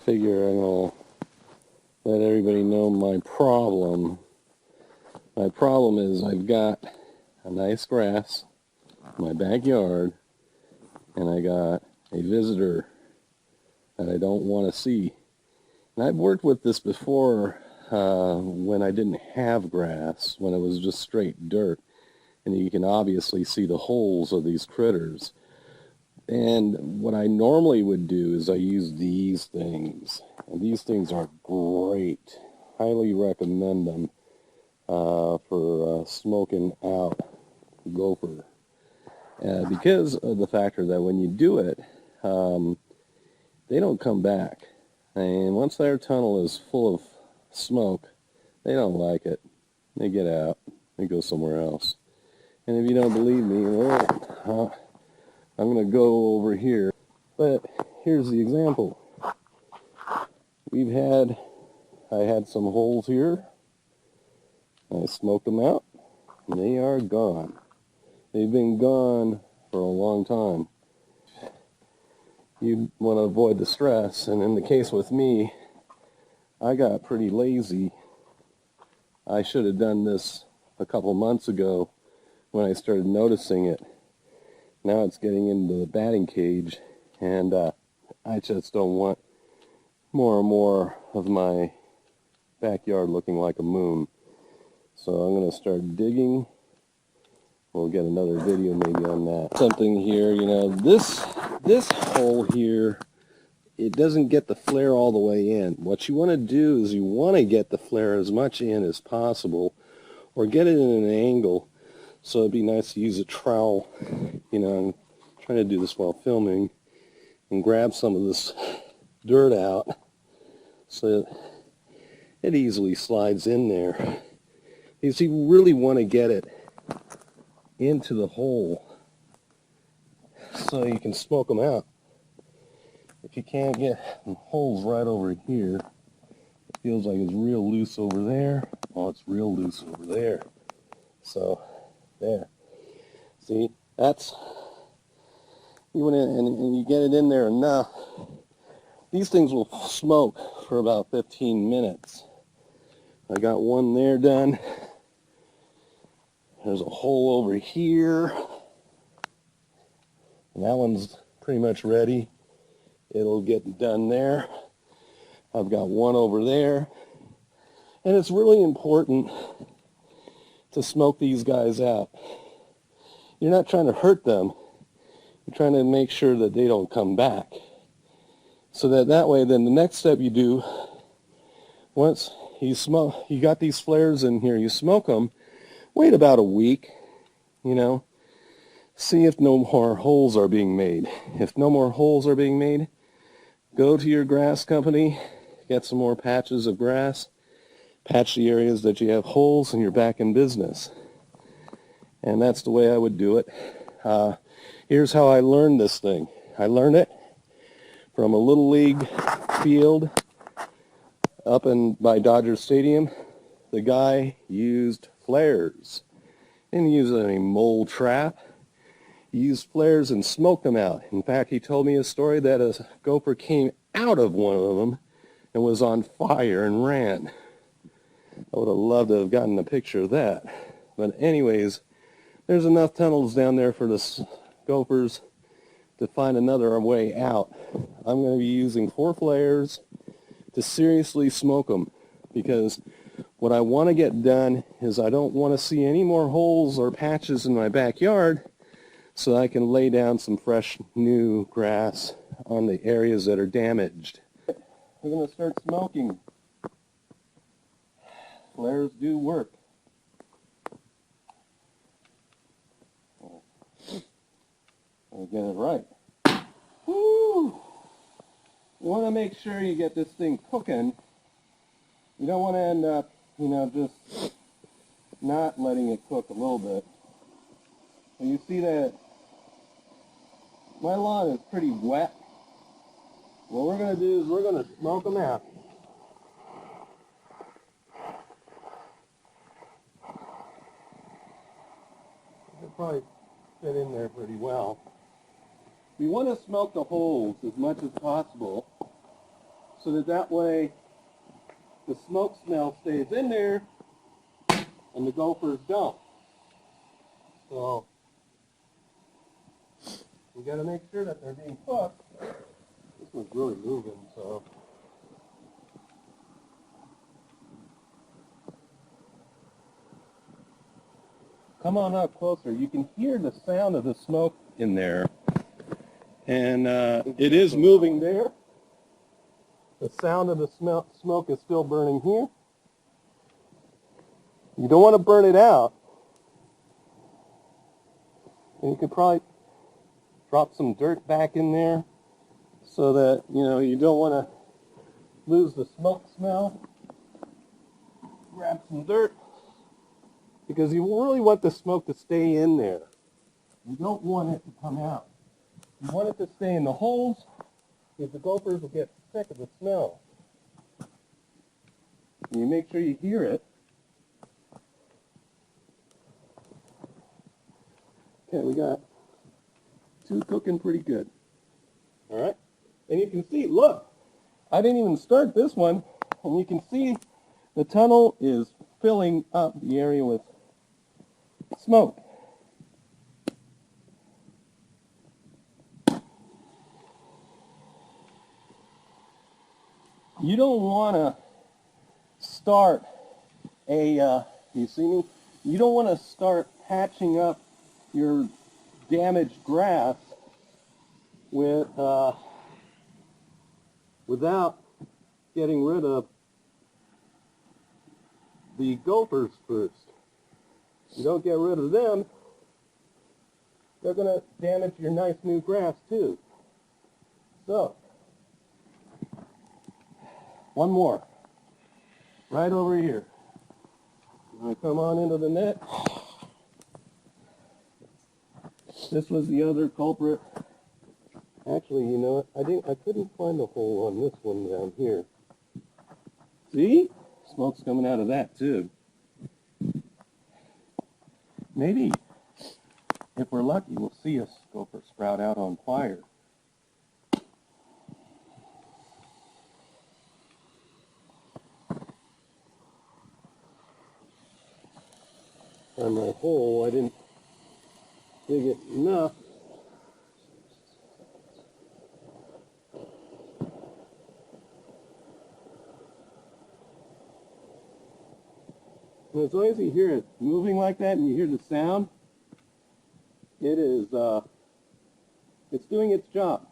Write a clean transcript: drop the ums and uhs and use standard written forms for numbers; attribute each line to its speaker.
Speaker 1: figure I'm gonna let everybody know my problem. My problem is I've got a nice grass in my backyard, and I got a visitor that I don't want to see. And I've worked with this before when I didn't have grass, when it was just straight dirt, and you can obviously see the holes of these critters. And what I normally would do is I use these things, and these things are great. Highly recommend them for smoking out gopher, because of the factor that when you do it, they don't come back. And once their tunnel is full of smoke, they don't like it. They get out. They go somewhere else. And if you don't believe me, well, I'm going to go over here. But here's the example. I had some holes here. I smoked them out, and they are gone. They've been gone for a long time. You want to avoid the stress, and in the case with me, I got pretty lazy. I should have done this a couple months ago when I started noticing it. Now it's getting into the batting cage, and I just don't want more and more of my backyard looking like a moon. So I'm going to start digging. We'll get another video maybe on that. Something here, this hole here, it doesn't get the flare all the way in. What you want to do is you want to get the flare as much in as possible, or get it in an angle. So it'd be nice to use a trowel. I'm trying to do this while filming, and grab some of this dirt out so it easily slides in there. Because you really want to get it into the hole so you can smoke them out. If you can't get the holes right over here, it feels like it's real loose over there. Oh, it's real loose over there. So, there. See, that's, you want to, and you get it in there enough, these things will smoke for about 15 minutes. I got one there done. There's a hole over here, and that one's pretty much ready. It'll get done there. I've got one over there, and it's really important to smoke these guys out. You're not trying to hurt them. You're trying to make sure that they don't come back. So that way, then the next step you do, once you got these flares in here, you smoke them. Wait about a week, see if no more holes are being made. If no more holes are being made, go to your grass company, get some more patches of grass, patch the areas that you have holes, and you're back in business. And that's the way I would do it. Here's how I learned this thing. I learned it from a Little League field up by Dodger Stadium. The guy used flares. Didn't use any mole trap. He used flares and smoked them out. In fact, he told me a story that a gopher came out of one of them and was on fire and ran. I would have loved to have gotten a picture of that. But anyways, there's enough tunnels down there for the gopers to find another way out. I'm going to be using 4 flares to seriously smoke them, because what I want to get done is I don't want to see any more holes or patches in my backyard, so I can lay down some fresh new grass on the areas that are damaged. We're going to start smoking. Flares do work. I'll get it right. Woo! You want to make sure you get this thing cooking. You don't want to end up, just not letting it cook a little bit. And you see that my lawn is pretty wet. What we're going to do is we're going to smoke them out. It'll probably fit in there pretty well. We want to smoke the holes as much as possible so that way the smoke smell stays in there and the gophers don't. So we got to make sure that they're being cooked. This one's really moving, so. Come on up closer. You can hear the sound of the smoke in there. And it is moving there. The sound of the smoke is still burning here. You don't want to burn it out. And you could probably drop some dirt back in there so that, you don't want to lose the smoke smell. Grab some dirt because you really want the smoke to stay in there. You don't want it to come out. You want it to stay in the holes because the gophers will get sick of the smell. And you make sure you hear it. Okay, we got 2 cooking pretty good. All right? And you can see, look, I didn't even start this one. And you can see the tunnel is filling up the area with smoke. You don't want to start you see me? You don't want to start patching up your damaged grass without getting rid of the gophers first. You don't get rid of them, they're going to damage your nice new grass too. So, one more. Right over here. I'm going to come on into the net. This was the other culprit. Actually, you know what? I couldn't find the hole on this one down here. See? Smoke's coming out of that too. Maybe, if we're lucky, we'll see a gopher sprout out on fire. On my hole, I didn't dig it enough. And as long as you hear it moving like that and you hear the sound, it's doing its job.